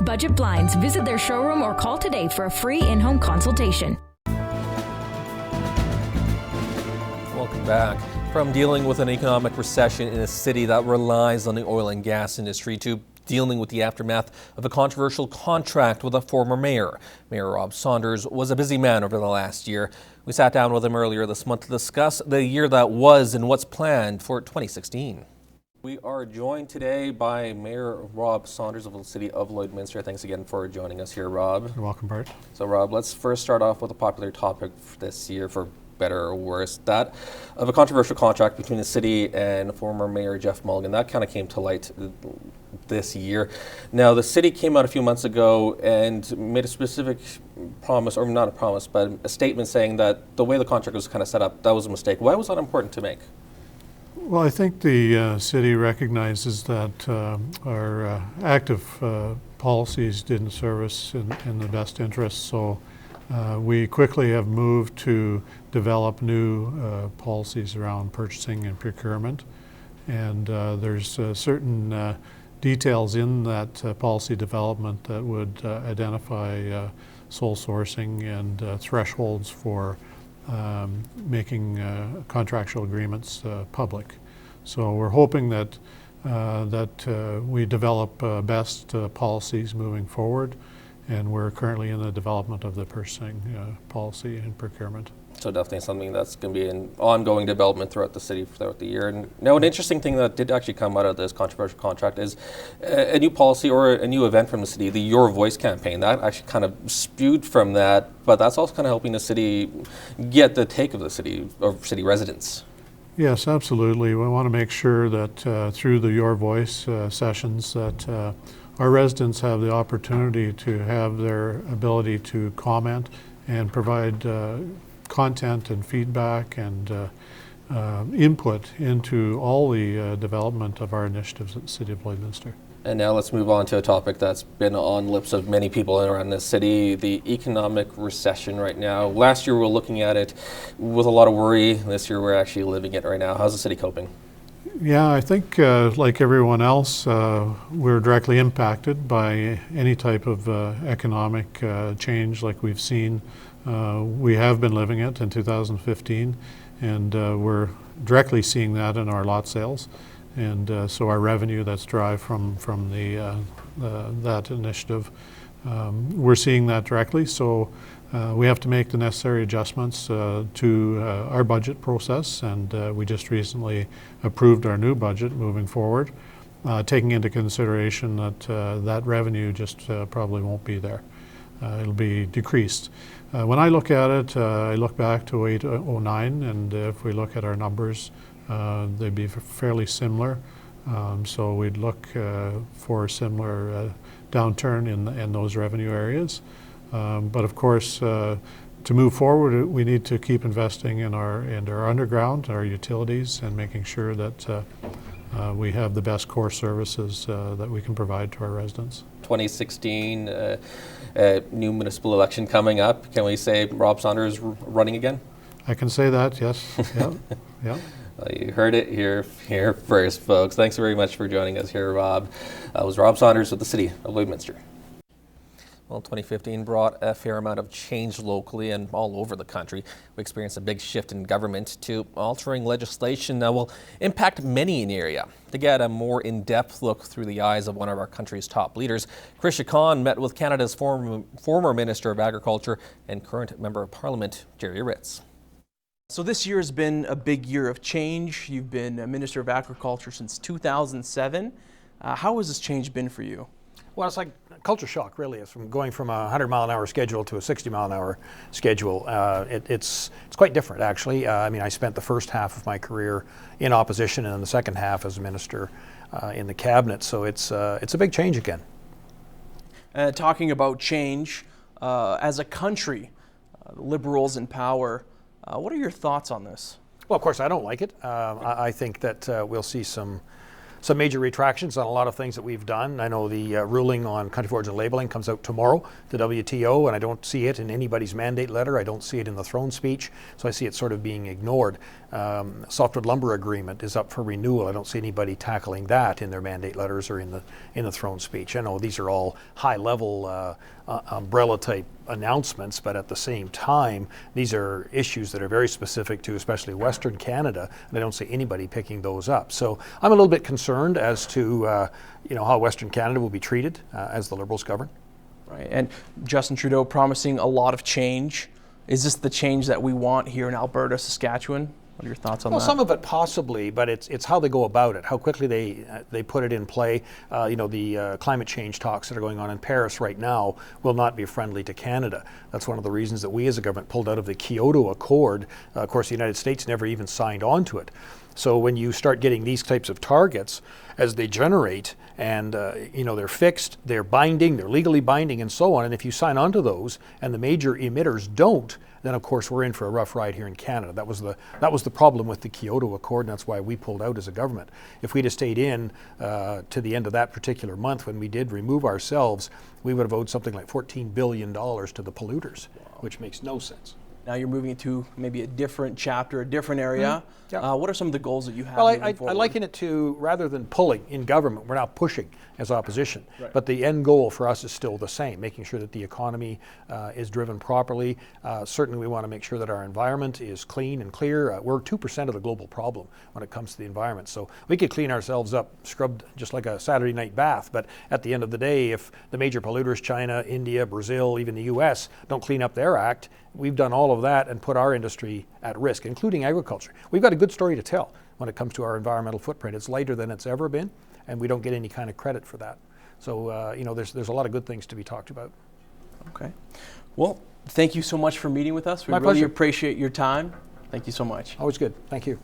Budget Blinds. Visit their showroom or call today for a free in-home consultation. Welcome back. From dealing with an economic recession in a city that relies on the oil and gas industry to dealing with the aftermath of a controversial contract with a former mayor. Mayor Rob Saunders was a busy man over the last year. We sat down with him earlier this month to discuss the year that was and what's planned for 2016. We are joined today by Mayor Rob Saunders of the city of Lloydminster. Thanks again for joining us here, Rob. You're welcome, Bart. So, Rob, let's first start off with a popular topic this year, for better or worse, that of a controversial contract between the city and former Mayor Jeff Mulligan. That kind of came to light this year. Now, the city came out a few months ago and made a specific promise, or not a promise, but a statement saying that the way the contract was kind of set up, that was a mistake. Why was that important to make? Well, I think the city recognizes that our active policies didn't serve us in the best interest, so we quickly have moved to develop new policies around purchasing and procurement, and there's certain details in that policy development that would identify sole sourcing and thresholds for making contractual agreements public. So we're hoping that we develop best policies moving forward, and we're currently in the development of the purchasing policy and procurement. So definitely something that's going to be an ongoing development throughout the city throughout the year. And now, an interesting thing that did actually come out of this controversial contract is a new policy or a new event from the city, the Your Voice campaign. That actually kind of spewed from that, but that's also kind of helping the city get the take of the city, or city residents. Yes, absolutely. We want to make sure that through the Your Voice sessions that our residents have the opportunity to have their ability to comment and provide content and feedback and input into all the development of our initiatives at the City of Lloydminster. And now let's move on to a topic that's been on lips of many people around the city, the economic recession right now. Last year we were looking at it with a lot of worry. This year we're actually living it right now. How's the city coping? Yeah, I think like everyone else, we're directly impacted by any type of economic change like we've seen. We have been living it in 2015, and we're directly seeing that in our lot sales. And so our revenue that's derived from that initiative, we're seeing that directly. So we have to make the necessary adjustments to our budget process, and we just recently approved our new budget moving forward, taking into consideration that that revenue just probably won't be there. It'll be decreased. When I look at it, I look back to 08-09, and if we look at our numbers, they'd be fairly similar. So we'd look for a similar downturn in those revenue areas. But of course, to move forward, we need to keep investing in our underground, our utilities, and making sure that we have the best core services that we can provide to our residents. 2016, new municipal election coming up. Can we say Rob Saunders running again? I can say that, yes. Yeah. Yeah. Well, you heard it here first, folks. Thanks very much for joining us here, Rob. It was Rob Saunders with the City of Lloydminster. Well, 2015 brought a fair amount of change locally and all over the country. We experienced a big shift in government to altering legislation that will impact many in the area. To get a more in-depth look through the eyes of one of our country's top leaders, Chacon met with Canada's former Minister of Agriculture and current Member of Parliament, Gerry Ritz. So this year has been a big year of change. You've been a Minister of Agriculture since 2007. How has this change been for you? Well, it's like a culture shock, really. It's from going from a 100-mile-an-hour schedule to a 60-mile-an-hour schedule. It's quite different, actually. I mean, I spent the first half of my career in opposition, and then the second half as a minister in the cabinet. So it's a big change again. Talking about change, as a country, Liberals in power, what are your thoughts on this? Well, of course, I don't like it. I think that we'll see some major retractions on a lot of things that we've done. I know the ruling on country of origin labeling comes out tomorrow, the WTO, and I don't see it in anybody's mandate letter. I don't see it in the throne speech, so I see it sort of being ignored. softwood lumber agreement is up for renewal. I don't see anybody tackling that in their mandate letters or in the throne speech. I know these are all high-level umbrella-type announcements, but at the same time, these are issues that are very specific to especially Western Canada, and I don't see anybody picking those up. So I'm a little bit concerned as to how Western Canada will be treated as the Liberals govern. Right, and Justin Trudeau promising a lot of change. Is this the change that we want here in Alberta, Saskatchewan? What are your thoughts on that? Well, some of it possibly, but it's how they go about it, how quickly they put it in play. The climate change talks that are going on in Paris right now will not be friendly to Canada. That's one of the reasons that we as a government pulled out of the Kyoto Accord. Of course, the United States never even signed on to it. So when you start getting these types of targets as they generate and they're fixed, they're binding, they're legally binding and so on, and if you sign on to those and the major emitters don't, then of course we're in for a rough ride here in Canada. That was the problem with the Kyoto Accord, and that's why we pulled out as a government. If we'd have stayed in to the end of that particular month when we did remove ourselves, we would have owed something like $14 billion to the polluters, which makes no sense. Now you're moving into maybe a different chapter, a different area. Yeah. What are some of the goals that you have? Well, moving I forward? liken it to, rather than pulling in government, we're now pushing as opposition. Right. But the end goal for us is still the same, making sure that the economy is driven properly. Certainly we want to make sure that our environment is clean and clear. We're 2% of the global problem when it comes to the environment. So we could clean ourselves up, scrubbed just like a Saturday night bath. But at the end of the day, if the major polluters, China, India, Brazil, even the US, don't clean up their act, we've done all of that and put our industry at risk, including agriculture. We've got a good story to tell when it comes to our environmental footprint. It's lighter than it's ever been, and we don't get any kind of credit for that. So, there's a lot of good things to be talked about. Okay. Well, thank you so much for meeting with us. We My really pleasure. appreciate your time. Thank you so much. Always good. Thank you.